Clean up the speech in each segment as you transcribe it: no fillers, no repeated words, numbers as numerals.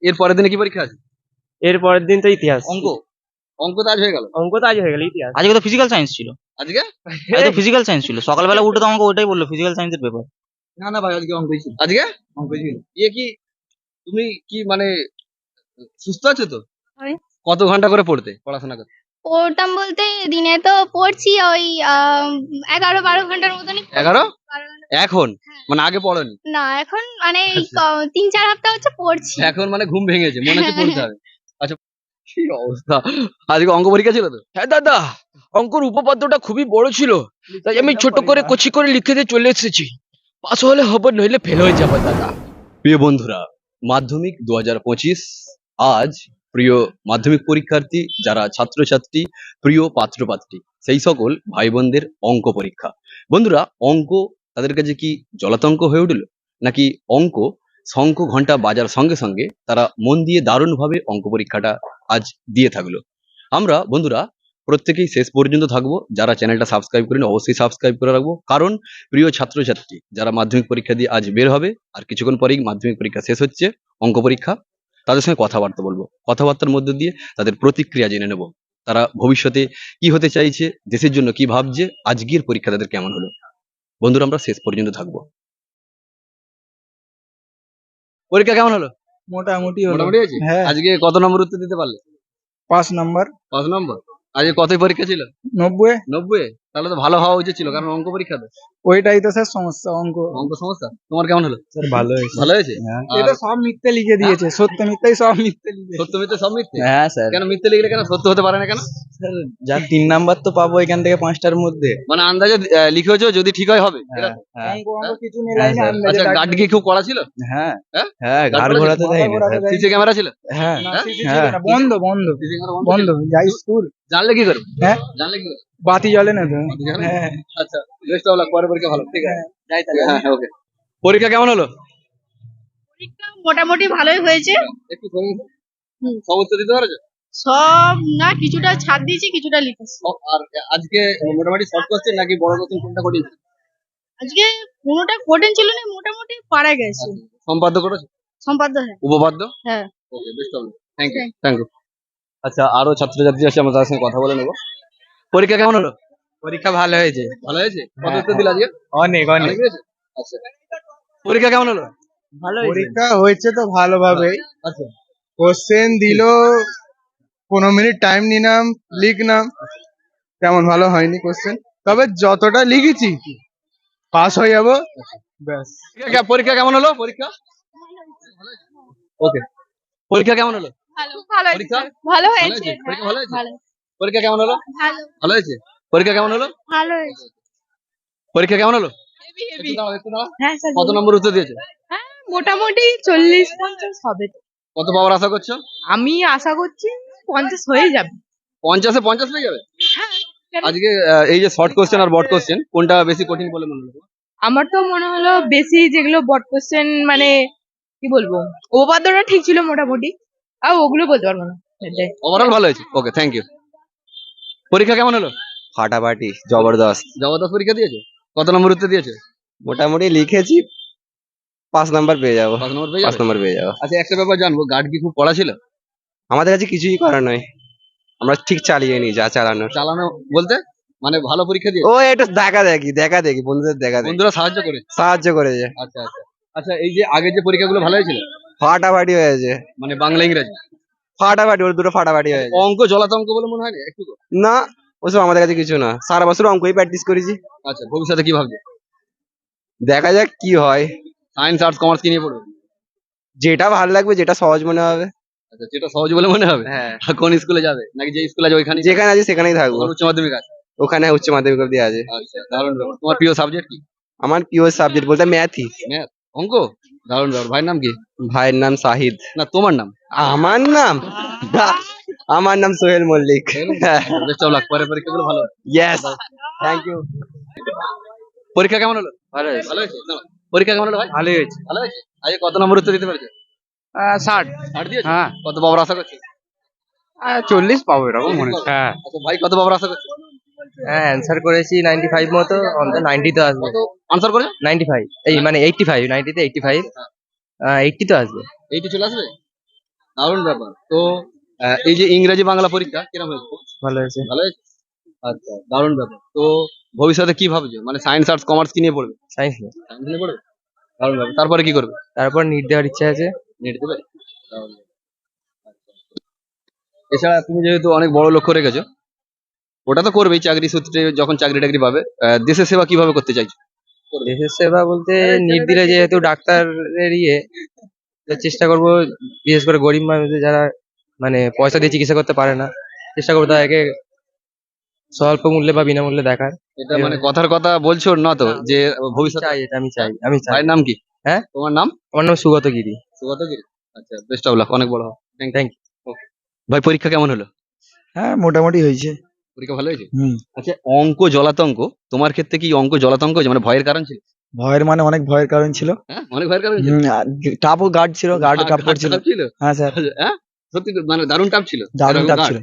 এর পরের দিনে কি পরীক্ষা আছে? এর পরের দিন তো ইতিহাস। অঙ্ক? অঙ্ক তো আজ হয়ে গেল। অঙ্ক তো আজ হয়ে গেল, ইতিহাস আজকে তো ফিজিক্যাল সায়েন্স ছিল। আজকে আজকে তো ফিজিক্যাল সায়েন্স ছিল, সকালবেলা উঠে তো আমাকে ওটাই বললো ফিজিক্যাল সায়েন্সের পেপার। না না ভাই, আজকে অঙ্কই ছিল। আজকে অঙ্কই ছিল। কি তুমি কি মানে সুস্থ আছো তো? আমি কত ঘন্টা করে পড়াশোনা করতে? পড়তাম বলতে দিনে তো পড়ছি ওই 11-12 ঘন্টার মতনই পড়ি। 11? 12 ঘন্টা। এখন হ্যাঁ। মানে আগে পড়নি? না এখন মানে এই আচ্ছা। 3-4 হপ্তাহ হচ্ছে পড়ছি। এখন মানে ঘুম ভেঙেছে, মনে হচ্ছে পড়তে হবে। আচ্ছা, কি অবস্থা! আজকে অঙ্ক পরীক্ষা ছিল তো? হ্যাঁ দাদা, অঙ্কর উপপাদ্যটা খুবই বড় ছিল, তাই আমি ছোট করে কচি করে লিখে দিয়ে চলে এসেছি। পাস হলে হবে, নইলে ফেল হয়ে যাবে দাদা। প্রিয় বন্ধুরা, মাধ্যমিক 2025 আজ প্রিয় মাধ্যমিক পরীক্ষার্থী, যারা ছাত্রছাত্রী, প্রিয় পাত্রপাত্রী, সেই সকল ভাই বোনদের অঙ্ক পরীক্ষা। বন্ধুরা, অঙ্ক তাদের কাছে কি জলাতঙ্ক হয়ে উঠল, নাকি অঙ্ক শঙ্খ ঘন্টা বাজার সঙ্গে সঙ্গে তারা মন দিয়ে দারুণভাবে অঙ্ক পরীক্ষাটা আজ দিয়ে থাকলো? আমরা বন্ধুরা প্রত্যেকেই শেষ পর্যন্ত থাকবো। যারা চ্যানেলটা সাবস্ক্রাইব করেন অবশ্যই সাবস্ক্রাইব করে রাখবো, কারণ প্রিয় ছাত্রছাত্রী যারা মাধ্যমিক পরীক্ষা দিয়ে আজ বের হবে, আর কিছুক্ষণ পরেই মাধ্যমিক পরীক্ষা শেষ হচ্ছে, অঙ্ক পরীক্ষা, তাদের সঙ্গে কথাবার্তা বলবো। কথাবার্তার মধ্যে দিয়ে তাদের প্রতিক্রিয়া জেনে নেব, তারা ভবিষ্যতে কি হতে চাইছে, দেশের জন্য কি ভাবছে, আজকের পরীক্ষা তাদের কেমন হলো। বন্ধুরা, আমরা শেষ পর্যন্ত থাকবো। পরীক্ষা কেমন হলো? মোটামুটি হলো। মোটামুটি হয়েছে? হ্যাঁ, আজকে কত নম্বর উত্তর দিতে পারলে? 5 নাম্বার। 5 নম্বর। আজকে কতই পরীক্ষা ছিল? 90। 90? তাহলে তো ভালো হওয়া উচিত ছিল, কারণ অঙ্ক পরীক্ষা তো। ওইটাই তো স্যার সমস্যা, অঙ্ক। অঙ্ক সমস্যা। তোমার কেমন হলো? স্যার ভালো হয়েছে। ভালো হয়েছে? হ্যাঁ, আর এটা সব মিথ্যে লিখে দিয়েছে, সত্য মিথ্যাই সব মিথ্যে লিখে। সত্য মিথ্যে সব মিথ্যে? হ্যাঁ স্যার। কেন মিথ্যে লিখলে কেন সত্য হতে পারে না কেন? স্যার যা 3 নাম্বার তো পাবো এখান থেকে 5টার মধ্যে। মানে আন্দাজে লিখেছো, যদি ঠিক হয় হবে। হ্যাঁ, হ্যাঁ। অঙ্ক কিছু মেলাই না, আন্দাজে আচ্ছা, দাগ গার্ড কি খুব কড়া ছিল? হ্যাঁ, হ্যাঁ? হ্যাঁ, গার্ড গাড় করা ঘোরাতে ছিল? দেয় না স্যার। সিসি ক্যামেরা ছিল? হ্যাঁ, হ্যাঁ? হ্যাঁ, বন্ধ বন্ধ সিসি ক্যামেরা বন্ধ, ছিল? যাই স্কুল। জানলে কি করে? হ্যাঁ, জানলে কি করে? বাতি জ্বলে না তো। বাতি জ্বলে না? হ্যাঁ, আচ্ছা, বেস্ট অফ লাক, পরের পরীক্ষা ভালো। ঠিক আছে, যাই তাহলে। হ্যাঁ হ্যাঁ, ওকে। পরীক্ষা কেমন হলো? পরীক্ষা মোটামুটি ভালোই হয়েছে। একটু সমস্ত দিতে পারছো? সব না, কিছুটা ছাড় দিয়েছি, কিছুটা লিখেছি। আর আজকে মোটামুটি শর্ট কোশ্চেন নাকি বড় কোশ্চেন, কোনটা কঠিন? আজকে কোনোটা কঠিন ছিল না, মোটামুটি পারা গেছে। সম্পাদ্য করেছো? সম্পাদ্য হ্যাঁ। উপপাদ্য? হ্যাঁ। Okay, best of luck. Thank you, thank you. আচ্ছা, আরো ছাত্রছাত্রী আছে, আমরা তাদের সঙ্গে কথা বলে নেবো। পরীক্ষা কেমন হলো? পরীক্ষা ভালো হয়েছে। ভালো হয়েছে? কত উত্তর দিল আজকে? অনেক অনেক। অনেক হয়েছে? আচ্ছা, পরীক্ষা কেমন হলো? ভালো পরীক্ষা হয়েছে তো ভালোভাবে। আচ্ছা, কোশ্চেন দিল, 15 মিনিট টাইম নিলাম, লিখলাম, তেমন ভালো হয়নি কোশ্চেন, তবে যতটা লিখেছি পাস হয়ে যাবো ব্যাস। পরীক্ষা কেমন হলো? পরীক্ষা ওকে। পরীক্ষা কেমন হলো? ভালো ভালো পরীক্ষা ভালো ভালো হয়েছে। হয়েছে? পরীক্ষা ভালো হয়েছে? ভালো পরীক্ষা কেমন হলো? ভালো ভালো হয়েছে? পরীক্ষা কেমন হলো? ভালো হয়েছে। পরীক্ষা কেমন হলো? হেভি একটু দাঁড়াও, একটু দাঁড়াও। হ্যাঁ স্যার। কত নম্বর উত্তর দিয়েছো? হ্যাঁ মোটামুটি 40-50 হবে। কত পাওয়ার আশা করছো? আমি আশা করছি 50 হয়ে যাবে। 50-এ 50 পেয়ে যাবে? হ্যাঁ, আজকে এই যে শর্ট কোশ্চেন আর বড় কোশ্চেন, কোনটা বেশি কঠিন বলে মনে হলো? আমার তো মনে হলো বেশি যেগুলো বট কোশ্চেন, মানে কি বলবো, উপপাদ্যটা ঠিক ছিল মোটামুটি, আর ওগুলো বলতে পারবো না। এটাই। ওভারঅল ভালো হয়েছে। ওকে, থ্যাংক ইউ। পরীক্ষা কেমন হলো? ফাটাফাটি, জবরদস্ত। জবরদস্ত পরীক্ষা দিয়েছো? কত নম্বর উত্তর দিয়েছো? মোটামুটি লিখেছি, 5 নাম্বার পেয়ে যাবো। 5 নম্বর পেয়ে 5 যাবে? নাম্বার পেয়ে যাবো। আচ্ছা, একটা ব্যাপার জানবো, গার্ড কি খুব কড়া ছিল? আমাদের কাছে কিছুই করার নয়, আমরা ঠিক চালিয়ে নিই যা চালানোর। চালানো বলতে মানে ভালো পরীক্ষা দিয়ে ও একটু দেখা দেখি বন্ধুদের দেখা দেখি বন্ধুরা সাহায্য করে? সাহায্য করেছে। আচ্ছা আচ্ছা আচ্ছা, এই যে আগে যে পরীক্ষাগুলো ভালো হয়েছিল, ফাটাফাটি হয়েছে, মানে বাংলা ইংরেজি ফাটাফাটি, ওর দুটো ফাটাফাটি হয়েছে। অঙ্ক জলাতঙ্ক অঙ্ক বলে মনে হয় না একটু? না, ওসব আমাদের কাছে কিছু না, সারা বছর অঙ্কই প্র্যাকটিস করেছি। আচ্ছা, ভবিষ্যতে কি ভাবছে? দেখা যাক কি হয়, সায়েন্স আর্টস কমার্স কি নিয়ে পড়বে? যেটা ভালো লাগবে, যেটা সহজ মনে হবে। আচ্ছা, যেটা সহজ বলে মনে হবে। হ্যাঁ, আর কোন স্কুলে যাবে, নাকি যে স্কুলে যাবে ওইখানে? যেখানে আছে সেখানেই থাকবো। উচ্চ মাধ্যমিক আছে? ওখানে উচ্চ মাধ্যমিক অব্দি আছে। আচ্ছা, দারুণ ব্যাপার। তোমার প্রিয় সাবজেক্ট কি? আমার প্রিয় সাবজেক্ট বলতে ম্যাথই। ম্যাথ, অঙ্ক। দারুণ ব্যাপার। ভাইয়ের নাম কি? ভাইয়ের নাম শাহিদ। না, তোমার নাম? আমার নাম আমার নাম Sohel Mallick. Best of luck, পরের পরীক্ষাগুলো ভালো। Yes, thank you. পরীক্ষা কেমন হলো? ভালো হয়েছে। ভালো হয়েছে? দাঁড়াও। পরীক্ষা কেমন হলো ভাই? ভালোই হয়েছে। ভালো হয়েছে। আজকে কত নম্বর উত্তর দিতে পেরেছো? 60। 60 দিয়েছো? হ্যাঁ। কত পাওয়ার আশা করছো? 40 পাবো এরকম মনে হচ্ছে। হ্যাঁ, আচ্ছা ভাই, কত পাওয়ার আশা করছো? হ্যাঁ, অ্যান্সার করেছি 95 মতো, অন্তত 90 তো আসবে। কত আনসার করেছো? 95, এই মানে 85, 90 তে 85, 80 তো আসবে। 80 চলে আসবে? দারুণ ব্যাপার। তো এই যে ইংরেজি বাংলা পরীক্ষা কিরকম হয়েছে? ভালো হয়েছে। ভালো হয়েছে। আচ্ছা, দারুণ ব্যাপার। তো ভবিষ্যতে কি ভাবছো, মানে সায়েন্স আর্টস কমার্স কি নিয়ে পড়বে? সায়েন্স সায়েন্স নিয়ে পড়বে, দারুণ ব্যাপার। তারপরে কি করবে? তারপর নিট দেওয়ার ইচ্ছা আছে। নেট দেবে, দারুণ ব্যাপার। এছাড়া তুমি যেহেতু অনেক বড় লক্ষ্য রেখেছো, ওটা তো করবেই চাকরি সূত্রে, যখন চাকরি টাকরি পাবে। দেশের সেবা কিভাবে করতে চাইছো? দেশের সেবা বলতে নিট দিলে যেহেতু ডাক্তারের তো চেষ্টা করব, বিশেষ করে গরিব মানুষদের যারা মানে পয়সা দিয়ে চিকিৎসা করতে পারে না, চেষ্টা করবো তাদেরকে স্বল্প মূল্যে বা বিনামূল্যে দেখার। এটা মানে কথার কথা বলছো না তো, যে ভবিষ্যতে? চাই, এটা আমি চাই। ভাইয়ের নাম কি? হ্যাঁ, তোমার নাম? আমার নাম সুগত গিরি। সুগত গিরি। আচ্ছা, বেস্ট অফ লাক, অনেক বড় হও। Thank ভাই, পরীক্ষা কেমন হলো? হ্যাঁ, মোটামুটি হয়েছে। পরীক্ষা ভালো হয়েছে? হুম। আচ্ছা, অঙ্ক জলাতঙ্ক, তোমার ক্ষেত্রে কি অঙ্ক জলাতঙ্ক হয়েছে, মানে ভয়ের কারণ ছিল? ভয়ের মানে অনেক ভয়ের কারণ ছিল। হ্যাঁ, অনেক ভয়ের কারণ ছিল। টাপও গার্ড ছিল, গার্ডও টাপ করছিল। খারাপ ছিল? হ্যাঁ স্যার, হ্যাঁ, সত্যি তো, মানে দারুণ টাপ ছিল। দারুণ এরকম টাপ guard? ছিল।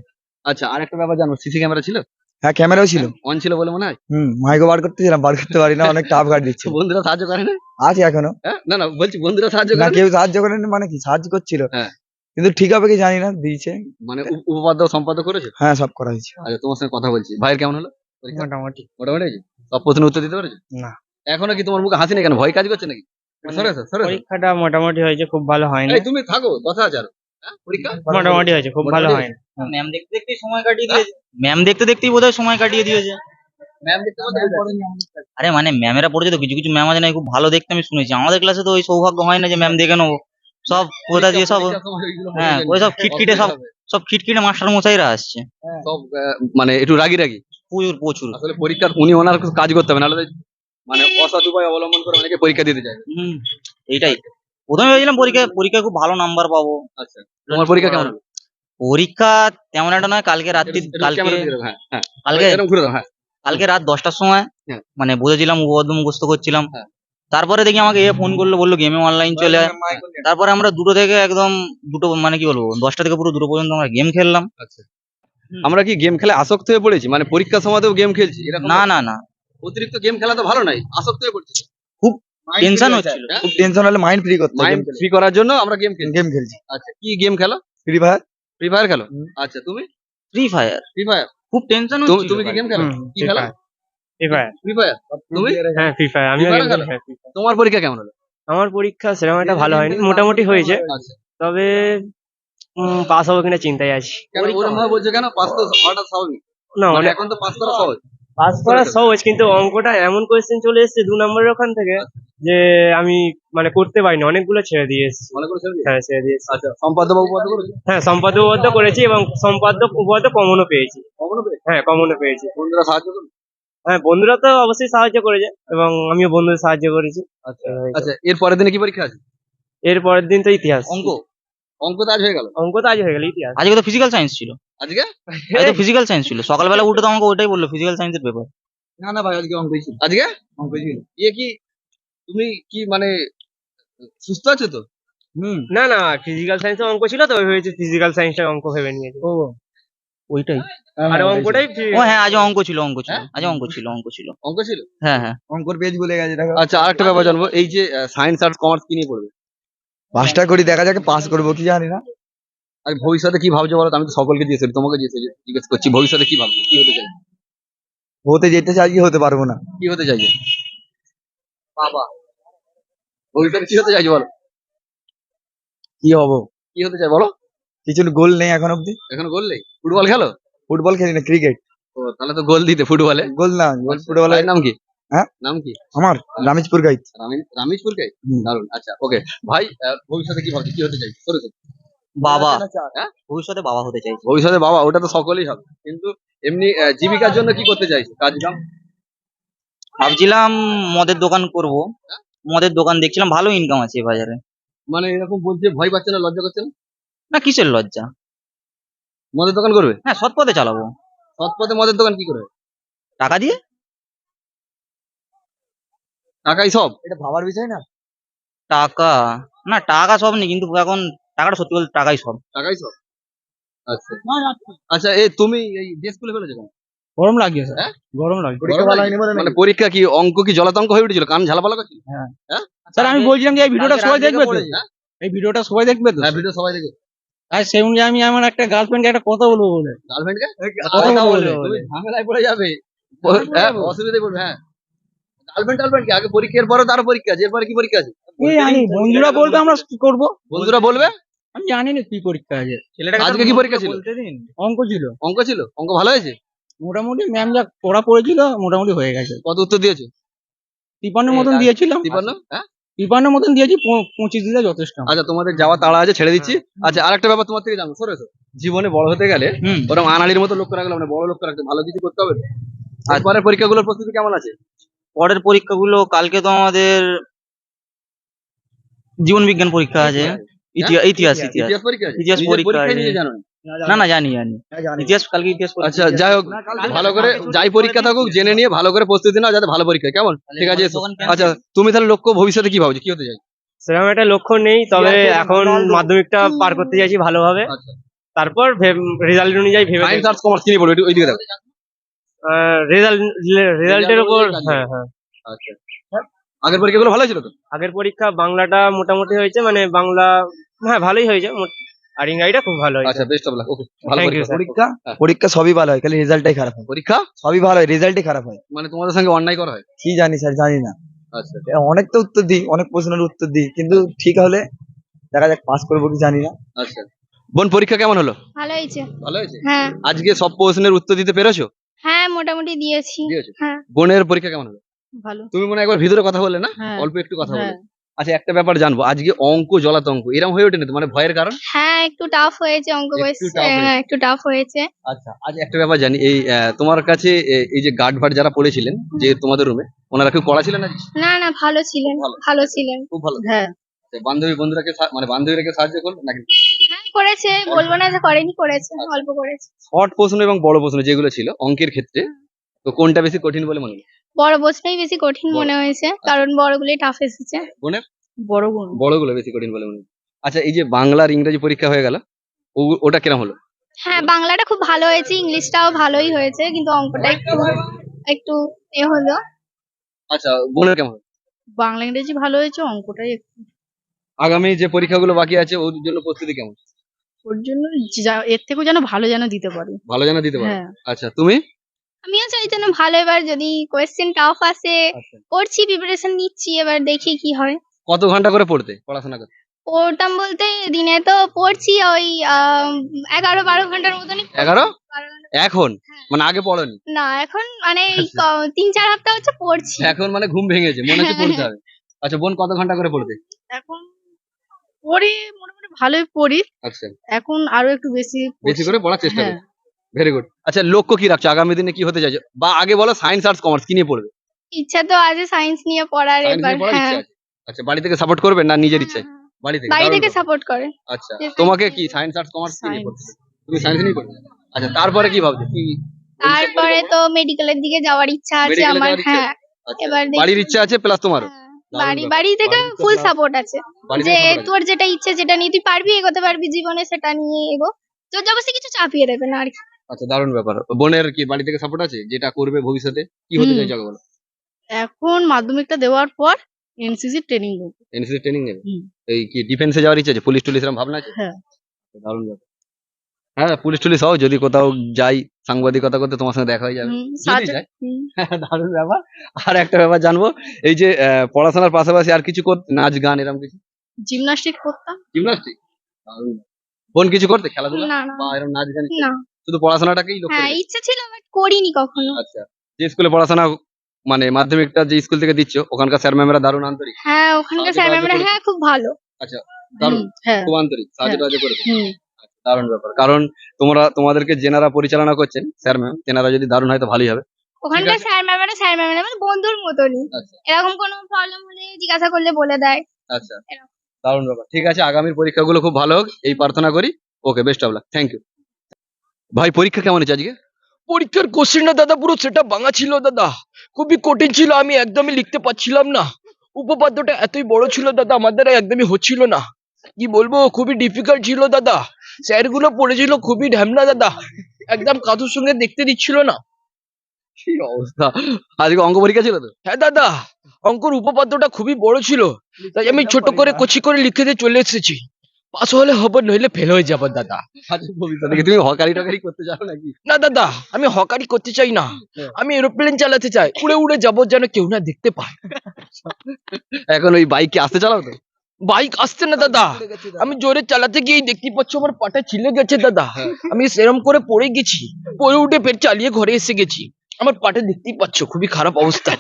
আচ্ছা, আরেকটা ব্যাপার জানো, সিসি ক্যামেরা ছিল? হ্যাঁ, ক্যামেরাও ছিল। অন ছিল বলে মনে হয়? মাইকও বার করতেছিলাম, বার করতে পারি না, অনেক টাপ গার্ড দিচ্ছিল। বন্ধুরা সাহায্য করে না? আছে এখনো। হ্যাঁ, না না, বলছি বন্ধুরা সাহায্য না, করে না? কেউ সাহায্য করেনি, মানে কি সাহায্য করছিল। হ্যাঁ। কিন্তু ঠিক হবে কি জানি না, দিয়েছে। মানে উপপাদ্য সম্পাদক করেছে? হ্যাঁ, সব করা হয়েছে। আচ্ছা, তোমার সঙ্গে কথা বলছি। ভাইয়ের কেমন হলো পরীক্ষা? মোটামুটি। মোটামুটি হয়েছে? সব প্রশ্নের উত্তর দিতে পেরেছো? না। এখনো কি তোমার মুখে হাসি নেই কেন, ভয় কাজ করছে নাকি? সরে এসো, সরে এসো। পরীক্ষাটা মোটামুটি হয়েছে, খুব ভালো হয়নি। এই, তুমি থাকো, কথা আছে আরো। হ্যাঁ, পরীক্ষা মোটামুটি হয়েছে, খুব ভালো মোটামুটি হয়নি। ম্যাম দেখতে দেখতেই সময় কাটিয়ে দিয়েছে, ম্যাম দেখতে দেখতেই বোধহয় সময় কাটিয়ে দিয়েছে। ম্যাম দেখতে পাচ্ছ? আরে মানে ম্যামেরা পড়েছে তো, কিছু কিছু ম্যাম আছে না খুব ভালো দেখতে, আমি শুনেছি। আমাদের ক্লাসে তো ওই সৌভাগ্য হয় না যে ম্যাম দেখে নেবো, সব কোথা দিয়ে সব, হ্যাঁ, ওই সব খিটখিটে সব খিটখিটে মাস্টার মশাইরা আসছে, সব মানে একটু রাগি রাগি। প্রচুর প্রচুর। আসলে পরীক্ষার উনি ওনার কাজ করতে হবে, নাহলে মানে অসৎ উপায় অবলম্বন করে অনেকে পরীক্ষা দিতে যায়। হুম, এইটাই। প্রথমে ভেবেছিলাম পরীক্ষায় খুব ভালো নাম্বার পাবো। আচ্ছা, তোমার পরীক্ষা কেমন হলো? পরীক্ষা তেমন একটা নয়, কালকে রাত্রি, কালকে হ্যাঁ হ্যাঁ, কালকে এরকম ঘুরে দাও, হ্যাঁ। কালকে রাত 10টার সময় হ্যাঁ। মানে বসেছিলাম, উপপাদ্য মুখস্থ করছিলাম। হ্যাঁ। তারপরে দেখি আমাকে ফোন করলো, বললো গেমে অনলাইন চলে আয়। তারপরে আমরা দুটো থেকে একদম দুটো, মানে কি বলবো, 10টা থেকে পুরো দুটো পর্যন্ত আমরা গেম খেললাম। আচ্ছা, আমরা কি গেম খেলে আসক্ত হয়ে পড়েছি, মানে পরীক্ষার সময়তেও গেম খেলছি এরকম? না না না, অতিরিক্ত গেম খেলা তো ভালো নয়, আসক্ত হয়ে পড়ছি। খুব টেনশন হচ্ছিল। হ্যাঁ? খুব টেনশন হলে মাইন্ড ফ্রি করতে মাইন্ড ফ্রি করার জন্য আমরা গেম খেলছি। গেম খেলছি। আচ্ছা, কি গেম খেলো? Free fire. ফ্রি ফায়ার খেলো? হুম। আচ্ছা, তুমি? Free fire, free fire. খুব টেনশন তুমি হচ্ছিল। তুমি কি গেম খেলো? কি খেলো? Free fire. Free fire. তুমি? হ্যাঁ, ফ্রি ফায়ার। Free Fire খেলো? তোমার পরীক্ষা কেমন হলো? আমার পরীক্ষা সেরকম একটা ভালো হয়নি, মোটামুটি হয়েছে। আচ্ছা, তবে পাস হবো কিনা চিন্তায় আছি। কেন ওরকম ভাবে বলছো কেন? পাস তো হওয়াটা স্বাভাবিক। না, মানে অনেক এখন তো পাস করা সহজ। পাস করা সহজ, কিন্তু অঙ্কটা এমন কোয়েশ্চেন চলে এসেছে 2 নম্বরের ওখান থেকে, যে আমি মানে করতে পারিনি, অনেকগুলো ছেড়ে দিয়ে এসেছি। মনে করে ছেড়ে দিয়েছো? হ্যাঁ, ছেড়ে দিয়ে এসেছি। আচ্ছা, সম্পাদ্য বাবু কত করেছো? হ্যাঁ, সম্পাদ্য উপপাদ্য করেছি, এবং সম্পাদ্য উপপাদ্য কমনও পেয়েছি। কখনো পেয়েছো? হ্যাঁ, কমনও পেয়েছি। বন্ধুরা সাহায্য করো? হ্যাঁ, বন্ধুরা তো অবশ্যই সাহায্য করেছে, এবং আমিও বন্ধুদের সাহায্য করেছি। আচ্ছা আচ্ছা, এর পরের দিনে কি পরীক্ষা আছে? এর পরের দিন তো ইতিহাস। অঙ্ক, অঙ্ক তো আজ হয়ে গেল। অঙ্ক তো আজ হয়ে গেল, ইতিহাস। আজকে তো ফিজিক্যাল সায়েন্স ছিল। আজকে? আজকে তো ফিজিক্যাল সায়েন্স ছিল, সকালবেলা উঠে তো আমাকে ওইটাই বললো, ফিজিক্যাল সায়েন্সের পেপার। না না ভাই, আজকে অঙ্কই ছিল। আজকে অঙ্কই ছিল। ইয়ে কি, তুমি কি মানে সুস্থ আছো তো? না না, ফিজিক্যাল সায়েন্সে অঙ্ক ছিল তো, ওই হয়েছে ফিজিক্যাল সায়েন্সের অঙ্ক ভেবে নিয়েছে। ওইটাই। আর অঙ্কটাই ও হ্যাঁ, আজ অঙ্ক ছিল, অঙ্ক ছিল, হ্যাঁ? আজ অঙ্ক ছিল, অঙ্ক ছিল। অঙ্ক ছিল? হ্যাঁ হ্যাঁ। অঙ্কর পেজ ভুলে গেছে, দেখো। আচ্ছা, আরেকটা ব্যাপার জানবো, এই যে সায়েন্স আর্টস কমার্স কি নিয়ে পড়বে? পাসটা করি, দেখা যাক পাস করবো কি জানি না। আর ভবিষ্যতে কি ভাবছো বলো তো? আমি তো সকলকে তোমাকে জিজ্ঞেস করছি, ভবিষ্যতে কি ভাবছো, কি হতে চাই? হতে যেতে চাই, কি হতে পারবো না। কি হতে চাইছে? বাবা, ভবিষ্যতে কি হতে চাইছো বলো? কি হবো? কি হতে চাই বলো? কিছু গোল নেই এখন অব্দি। এখনো গোল নেই? ফুটবল খেলো? ফুটবল খেলি না, ক্রিকেট। ও, তাহলে তো গোল দিতে ফুটবলে। গোল না, গোল ফুটবলে। ভাইয়ের নাম কি? হ্যাঁ? নাম কি? আমার রামিজপুর গাইড। রামিজপুর কে? হুম। দারুন। আচ্ছা, ওকে ভাই, ভবিষ্যতে কি ভাবছো, কি হতে চাই? সরে যাও। বাবা, হ্যাঁ? ভবিষ্যতে বাবা হতে চাইছি। ভবিষ্যতে বাবা, ওটা তো সকলেই হবে, কিন্তু এমনি জীবিকার জন্য কি করতে চাইছো, কাজ কাম? ভাবছিলাম মদের দোকান করব, মদের দোকান দেখছিলাম, ভালো ইনকাম আছে এই বাজারে। মানে এরকম বলছে, ভয় পাচ্ছে না, লজ্জা করছে না? না, কিসের লজ্জা? মদের দোকান করবে? হ্যাঁ, সৎ পথে চালাবো। সৎ পথে মদের দোকান কি করে? টাকা দিয়ে। টাকাই সব? এটা ভাবার বিষয় না। টাকা, না টাকা সব নেই, কিন্তু এখন টাকাটা, সত্যি বলতে টাকাই সব। টাকাই সব? আচ্ছা আচ্ছা, এই তুমি এই ড্রেস খুলে ফেলেছো কেন? গরম লাগে স্যার, হ্যাঁ? গরম লাগে। গরম লাগে? মানে পরীক্ষা কি, অঙ্ক কি জলাতঙ্ক হয়ে উঠেছিল, কান ঝালাপালা করছিল? স্যার, আমি বলছিলাম যে এই ভিডিওটা কালকে সবাই রাত দেখবে তো, জেগে পড়েছি। এই ভিডিওটা সবাই দেখবে তো। হ্যাঁ, ভিডিও সবাই দেখে। আর সেই অনুযায়ী আমি আমার একটা গার্লফ্রেন্ডকে একটা কথা বলবো বলে গার্লফ্রেন্ডকে কথা বলবে তুমি ঝামেলায় পড়ে যাবে হ্যাঁ অসুবিধায় পড়বে হ্যাঁ গার্লফ্রেন্ড কি আগে পরীক্ষার পরে তার পরীক্ষা আছে এরপরে কি পরীক্ষা আছে এই জানি বন্ধুরা বলবে আমরা কি করবো বন্ধুরা বলবে আমি জানি না কি পরীক্ষা আছে ছেলেটাকে আজকে কি পরীক্ষা ছিল বলতে দিন। অঙ্ক ছিল অঙ্ক ছিল অঙ্ক ভালো হয়েছে মোটামুটি ম্যাম যা পড়া পড়েছিল মোটামুটি হয়ে গেছে কত উত্তর দিয়েছো 53 মতন দিয়েছিলাম 53 হ্যাঁ 53 মতন দিয়েছি 25 দিলে যথেষ্ট আমার। আচ্ছা তোমাদের যাওয়া তাড়া আছে ছেড়ে দিচ্ছি আচ্ছা আরেকটা ব্যাপার তোমার থেকে জানো সরে এসো। জীবনে বড় হতে গেলে হুম। ওরকম আনালির মতো লক্ষ্য রাখলে মানে বড় লক্ষ্য রাখতে ভালো কিছু করতে হবে আর পরের পরীক্ষাগুলোর প্রস্তুতি কেমন আছে পরের পরীক্ষাগুলো কালকে তো আমাদের জীবন বিজ্ঞান পরীক্ষা আছে ইতিহাস ইতিহাস পরীক্ষা আছে ইতিহাস নিজের পরীক্ষা পরীক্ষা আছে। নিজে জানো না? না জানি ইতিহাস কালকে ইতিহাস পরীক্ষা আচ্ছা যাই হোক ভালো করে যাই পরীক্ষা থাকুক জেনে নিয়ে ভালো করে প্রস্তুতি নাও যাতে ভালো পরীক্ষা হয়, কেমন ঠিক আছে এসো। আচ্ছা তুমি তাহলে লক্ষ্য ভবিষ্যতে কি ভাবছো কি হতে চাই সেরকম একটা লক্ষ্য নেই তবে এখন মাধ্যমিকটা পার করতে চাইছি ভালোভাবে আচ্ছা তারপর রেজাল্ট অনুযায়ী ভেবে সায়েন্স আর্টস কমার্স কি নিয়ে পড়বে ওইদিকে দেখো রেজাল্টের উপর অনুযায়ী কাজ হ্যাঁ হ্যাঁ আচ্ছা আগের পরীক্ষাগুলো ভালো ছিল তো আগের পরীক্ষা বাংলাটা মোটামুটি হয়েছে মানে বাংলা হ্যাঁ ভালোই হয়েছে আর ইংরাজিটা খুব ভালো হয়েছে আচ্ছা বেস্ট অফ লাক ওকে ভালো Thank you, পরীক্ষা sir. হ্যাঁ। পরীক্ষা সবই ভালো হয় খালি রেজাল্টটাই খারাপ হয় পরীক্ষা সবই ভালো হয় রেজাল্টই খারাপ হয় মানে তোমাদের সঙ্গে অন্যায় করা হয় কি জানি স্যার জানি না আচ্ছা অনেক তো উত্তর দিই অনেক প্রশ্নের উত্তর দিই কিন্তু ঠিক হলে দেখা যাক পাস করবো কি জানি না আচ্ছা বোন পরীক্ষা কেমন হলো ভালো হয়েছে ভালো হয়েছে হ্যাঁ আজকে সব প্রশ্নের উত্তর দিতে পেরেছো হ্যাঁ মোটামুটি দিয়েছি দিয়েছো হ্যাঁ বোনের পরীক্ষা কেমন হলো ভালো তুমি মনে হয় একবার ভিতরে কথা বললে না হ্যাঁ। অল্প একটু কথা বলে হ্যাঁ। আচ্ছা একটা ব্যাপার জানবো আজকে অঙ্ক জলাত অঙ্ক এরকম হয়ে ওঠেনি তো মানে ভয়ের কারণ হ্যাঁ একটু টাফ হয়েছে অঙ্ক একটু কোয়েশ্চেন tough হয়েছে। হ্যাঁ একটু টাফ হয়েছে আচ্ছা আজ একটা ব্যাপার জানি এই তোমার কাছে এই যে গার্ড ভার্ড যারা পড়েছিলেন যে তোমাদের রুমে ওনারা কেউ পড়া ছিলেন না না না ভালো ছিলেন ভালো। ভালো ছিলেন খুব ভালো হ্যাঁ আচ্ছা, বান্ধবী বন্ধুরাকে মানে বান্ধবীরাকে সাহায্য করবে নাকি হ্যাঁ করেছে বলবো না যে করেনি করেছে অল্প করেছে শর্ট প্রশ্ন এবং বড় প্রশ্ন যেগুলো ছিল অঙ্কের ক্ষেত্রে তো কোনটা বেশি কঠিন বলে মনে হয় বড় প্রশ্নই বেশি কঠিন বড়। মনে হয়েছে কারণ বড়গুলোই টাফ এসেছে বোনের বড় বোন বড়গুলো বেশি কঠিন বলে মনে হয় আচ্ছা এই যে বাংলার ইংরেজি পরীক্ষা হয়ে গেল ওটা কিরম হলো হ্যাঁ বাংলাটা খুব ভালো হয়েছে ইংলিশটাও ভালোই হয়েছে কিন্তু অঙ্কটা একটু একটু এ হলো আচ্ছা বোনের কেমন হলো? বাংলা ইংরেজি ভালো হয়েছে অঙ্কটাই আগামী যে পরীক্ষাগুলো বাকি আছে ওর জন্য প্রস্তুতি কেমন ওর জন্য এর থেকেও যেন ভালো যেন দিতে পারে ভালো জানা দিতে পারো হ্যাঁ আচ্ছা তুমি আমিও চাই যেন ভালো এবার যদি কোয়েশ্চেন টাফ আসে আচ্ছা। করছি প্রিপারেশন নিচ্ছি এবার দেখি কি হয় কত ঘন্টা করে পড়াশোনা করতে পড়তাম বলতে দিনে তো পড়ছি ওই 11-12 ঘন্টার মতনই পড়ছি। 11? 12 ঘন্টা। এখন মানে আগে পড়নি না এখন মানে এই আচ্ছা। 3-4 হপ্তাহ হচ্ছে পড়ছি এখন মানে ঘুম ভেঙেছে মনে হচ্ছে পড়তে হবে আচ্ছা বোন কত ঘন্টা করে পড়তে এখন পড়ি মোটামুটি ভালোই পড়ি আচ্ছা এখন আরো একটু বেশি বেশি করে পড়ার চেষ্টা হ্যাঁ করো ভেরি গুড আচ্ছা লক্ষ্য কি রাখছো আগামী দিনে কি হতে চাইছো বা আগে বলো সায়েন্স আর্টস কমার্স কি নিয়ে পড়বে ইচ্ছা তো আছে সায়েন্স নিয়ে পড়ার সায়েন্স এবার নিয়ে পড়ার হ্যাঁ ইচ্ছা আছে আচ্ছা বাড়ি থেকে সাপোর্ট করবে না নিজের ইচ্ছে বাড়ি থেকে বাড়ি দারুণ থেকে ব্যাপার। সাপোর্ট করে আচ্ছা যে তোমাকে science কি সায়েন্স আর্টস কমার্স কি নিয়ে Science। পড়তে তুমি সায়েন্স নিয়ে পড়বে আচ্ছা তারপরে কি ভাবছো কি তারপরে তো মেডিকেলের দিকে যাওয়ার ইচ্ছা আছে Medical এ আমার যাওয়ার ইচ্ছা হ্যাঁ আচ্ছা, এবার দেখি। বাড়ির ইচ্ছা আছে প্লাস তোমার হ্যাঁ, বাড়ি থেকে বাড়ির তো ফুল plus- সাপোর্ট আছে বাড়ি যে থেকে support আছে। তোর যেটা ইচ্ছে যেটা নিয়ে তুই পারবি এগোতে পারবি জীবনে সেটা নিয়ে এগো জোর জবরদস্তি কিছু চাপিয়ে দেবে না আর কি আচ্ছা দারুণ ব্যাপার বোনের কি বাড়ি থেকে সাপোর্ট আছে যেটা করবে ভবিষ্যতে কি হতে হুম। চাইছো আগে বলো এখন মাধ্যমিকটা দেওয়ার পর এনসিসি ট্রেনিং নেব এনসিসি ট্রেনিং নেবে হুম। এই কি ডিফেন্সে যাওয়ার ইচ্ছা আছে পুলিশ টুলিশ এরকম ভাবনা আছে হ্যাঁ দারুণ ব্যাপার হ্যাঁ পুলিশ টুলিশ হও যদি কোথাও যাই সাংবাদিকতা করতে তোমার সঙ্গে দেখা হয়ে যাবে যদি যাই। দারুণ ব্যাপার আর একটা ব্যাপার জানবো এই যে পড়াশোনার পাশাপাশি আর কিছু নাচ গান এরকম কিছু জিমনাস্টিক করতাম জিমনাস্টিক বোন কিছু করতে খেলাধুলা না না বা এরকম নাচ গান না শুধু পড়াশোনাটাকেই লক্ষ্য হ্যাঁ রেখে? ইচ্ছা ছিল বাট করিনি কখনো আচ্ছা যে স্কুলে পড়াশোনা মানে মাধ্যমিকটা যে স্কুল থেকে দিচ্ছ ওখানকার স্যার ম্যামরা দারুণ আন্তরিক হ্যাঁ ওখানকার সাহায্য স্যার টাহায্য ম্যামরা করেছে? হ্যাঁ খুব ভালো আচ্ছা দারুণ হ্যাঁ খুব আন্তরিক সাহায্য হ্যাঁ। টাহায্য করেছে হুম দারুণ ব্যাপার কারণ তোমাদেরকে যেনারা পরিচালনা করছেন স্যার ম্যাম তেনারা যদি দারুণ হয় তো ভালোই হবে ওখানকার আছে। স্যার ম্যামরা মানে বন্ধুর মতনই আচ্ছা এরকম কোনো প্রবলেম হলে জিজ্ঞাসা করলে বলে দেয় আচ্ছা দারুণ ব্যাপার ঠিক আছে আগামীর পরীক্ষাগুলো খুব ভালো হোক এই প্রার্থনা করি okay best of luck thank you ভাই পরীক্ষা কেমন হয়েছে আজকে পরীক্ষার কোশ্চেনটা দাদা পুরো সেটা ভাঙা ছিল দাদা খুবই কঠিন ছিল আমি একদমই লিখতে পারছিলাম না উপপাদ্যটা এতই বড় ছিল দাদা আমার দ্বারা একদমই হচ্ছিল না কি বলবো খুবই ডিফিকাল্ট ছিল দাদা স্যারগুলো পড়েছিল খুবই ঢ্যামনা দাদা একদম কাদুর সঙ্গে দেখতে দিচ্ছিল না কি অবস্থা আজকে অঙ্ক পরীক্ষা ছিল তো হ্যাঁ দাদা অঙ্কর উপপাদ্যটা খুবই বড় ছিল তাই আমি ছোট করে কচি করে লিখে দিয়ে চলে এসেছি পাস হলে হবো নইলে ফেল হয়ে যাবো দাদা। আচ্ছা ভবিষ্যতে কি তুমি হকারি টকারি করতে চাও নাকি? না দাদা, আমি হকারি করতে চাই না, আমি এরোপ্লেন চালাতে চাই, উড়ে উড়ে যাবো যেন কেউ না দেখতে পায়। এখন ওই বাইক কি আসতে চালাও তো? বাইক আসছে না দাদা, আমি জোরে চালাতে গিয়ে দেখতে পাচ্ছ আমার পাটা ছিলে গেছে দাদা। আমি সেরম করে পড়ে গেছি, পড়ে উঠে ফের চালিয়ে ঘরে এসে গেছি, আমার পাটা দেখতেই পাচ্ছ খুবই খারাপ অবস্থা।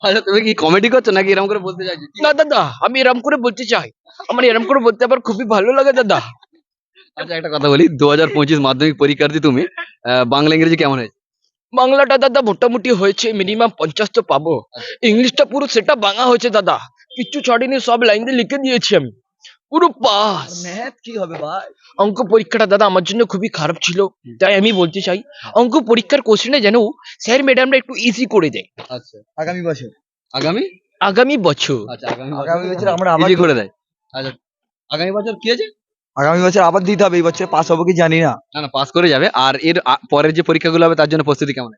আচ্ছা তুমি কি কমেডি করছো নাকি এরকম করে বলতে চাইছো? না দাদা, আমি এরম করে বলতে চাই, আমার এরম করে বলতে আবার খুবই ভালো লাগে দাদা। আচ্ছা একটা কথা বলি, 2025 মাধ্যমিক পরীক্ষার্থী তুমি, বাংলা ইংরেজি কেমন হয়েছে? বাংলাটা দাদা মোটামুটি হয়েছে, মিনিমাম 50 তো পাবো। ইংলিশটা পুরো সেটা ভাঙা হয়েছে দাদা, কিচ্ছু ছাড়িনি, সব লাইন দিয়ে লিখে দিয়েছি আমি, পুরো পাস। ম্যাথ কি হবে ভাই? অঙ্ক পরীক্ষাটা দাদা আমার জন্য খুবই খারাপ ছিল, তাই আমি বলতে চাই অঙ্ক পরীক্ষার কোশ্চেনে যেন স্যার ম্যাডামরা একটু ইজি করে দেয় আচ্ছা আগামী বছর আগামী আগামী বছর। আচ্ছা আগামী বছর আমরা আবার ইজি করে দেয়। আচ্ছা আগামী বছর কি আছে? আগামী বছর আবার দিতে হবে, এই বছর পাস হবো কি জানি না। না না পাস করে যাবে। আর এর পরের যে পরীক্ষাগুলো হবে তার জন্য প্রস্তুতি কেমন?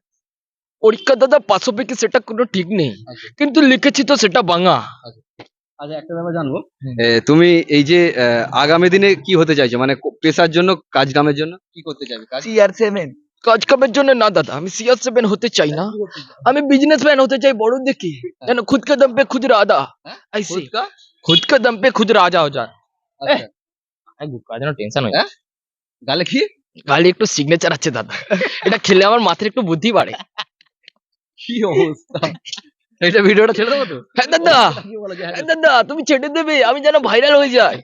পরীক্ষা দাদা পাস হবে কি সেটা কোনো ঠিক নেই, আচ্ছা। কিন্তু লিখেছি তো সেটা ভাঙা। আচ্ছা একটা ব্যাপার জানবো, তুমি এই যে আগামী দিনে কি হতে চাইছো, মানে পেশার জন্য, কাজ কামের জন্য কি করতে চাইবে? কাজ CR7 কাজ কামের জন্য না দাদা, আমি CR7 হতে চাই না, আমি বিজনেসম্যান হতে চাই বড় দেখে, যেন খুদ কে দম পে খুদ রাজা, ऐसे खुद का? खुद के दम पे खुद राजा हो जाए। আচ্ছা গুক্কা যেন টেনশন হয়, হ্যাঁ? গালে কি গালে একটু সিগনেচার আছে দাদা, এটা খেলে আমার মাথায় একটু বুদ্ধি বাড়ে। কি অবস্থা? এটা ভিডিওটা ছেড়ে দেবো তো? হ্যাঁ দাদা, কি বলা যায়? হ্যাঁ দাদা তুমি ছেড়ে দেবে, আমি যেন ভাইরাল হয়ে যাই।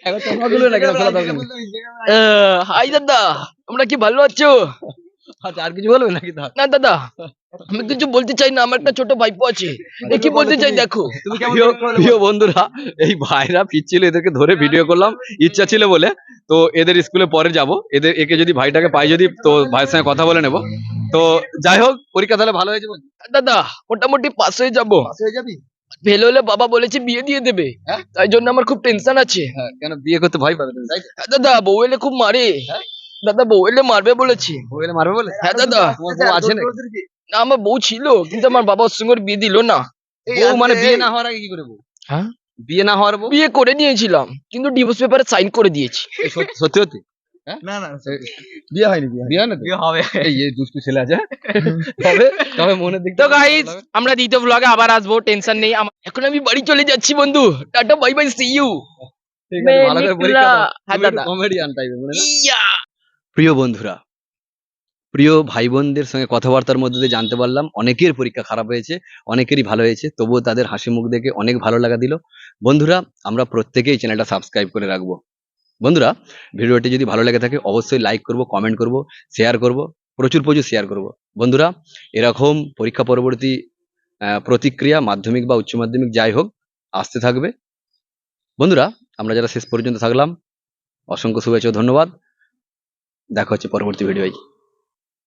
একবার চশমাগুলো না কেন খোলা থাকবে? হাই দাদা, তোমরা কি ভালো আছো? আচ্ছা আর কিছু বলবে নাকি তার? না দাদা, আমি কিছু বলতে চাই না, আমার একটা ছোট ভাইপো আছে, এ কি বলতে চাই দেখো। তুমি প্রিয় বন্ধুরা, এই ভাইরা ফিরছিল, এদেরকে ধরে ভিডিও করলাম, ইচ্ছা ছিল বলে। তো এদের স্কুলে পরে যাব, একে যদি ভাইটাকে পাই যদি, তো ভাইয়ের সঙ্গে কথা বলে নেব। তো যাই হোক, পরীক্ষা তাহলে ভালো হয়েছে বলছি? দাদা মোটামুটি পাস হয়ে যাবো, পাস হয়ে যাবি? ফেল হলে বাবা বলেছে বিয়ে দিয়ে দেবে, হ্যাঁ? তাই জন্য আমার খুব টেনশন আছে। হ্যাঁ, কেন বিয়ে করতে ভয় পাবে তুমি, তাই তো? হ্যাঁ দাদা, বউ এলে খুব মারে, দাদা বউ এলে মারবে বলেছে। বউয়েলে মারবে বলে? হ্যাঁ দাদা, তোমার বউ আছে নাকি? না আমার বউ ছিল, কিন্তু আমার বাবা ওর সঙ্গে ওর বিয়ে দিল না। বউ মানে বিয়ে না হওয়ার আগে কি করে বউ? হ্যাঁ বিয়ে না হওয়ার বউ? বিয়ে করে নিয়েছিলাম, কিন্তু ডিভোর্স পেপারে সাইন করে দিয়েছি। এই সত্যি সত্যি? না না বিয়ে হয়নি বিয়ে হয় না তো? বিয়ে হবে। এই দুষ্টু ছেলে আছে, হ্যাঁ? তবে তবে মনের দিক তো গাইস, আমরা দ্বিতীয় ব্লগে আবার আসবো, টেনশন নেই। এখন আমি বাড়ি চলে যাচ্ছি বন্ধু, tata bye bye, see you. ভালো করে পরীক্ষা দাও। হ্যাঁ তুমি একটু দাদা, কমেডিয়ান টাইপের মনে না? ইয়া। প্রিয় বন্ধুরা, প্রিয় ভাই বোনদের সঙ্গে কথাবার্তার মধ্যে দিয়ে জানতে পারলাম অনেকের পরীক্ষা খারাপ হয়েছে, অনেকেরই ভালো হয়েছে, তবুও তাদের হাসি মুখ দেখে অনেক ভালো লাগা দিল। বন্ধুরা, আমরা প্রত্যেকেই চ্যানেলটা সাবস্ক্রাইব করে রাখবো। বন্ধুরা, ভিডিওটি যদি ভালো লেগে থাকে অবশ্যই লাইক করব, কমেন্ট করব, শেয়ার করব, প্রচুর প্রচুর শেয়ার করব। বন্ধুরা, এরকম পরীক্ষা পরবর্তী প্রতিক্রিয়া, মাধ্যমিক বা উচ্চ মাধ্যমিক যাই হোক, আসতে থাকবে। বন্ধুরা, আমরা যারা শেষ পর্যন্ত থাকলাম, অসংখ্য শুভেচ্ছা ও ধন্যবাদ। দেখা হচ্ছে পরবর্তী ভিডিওয়।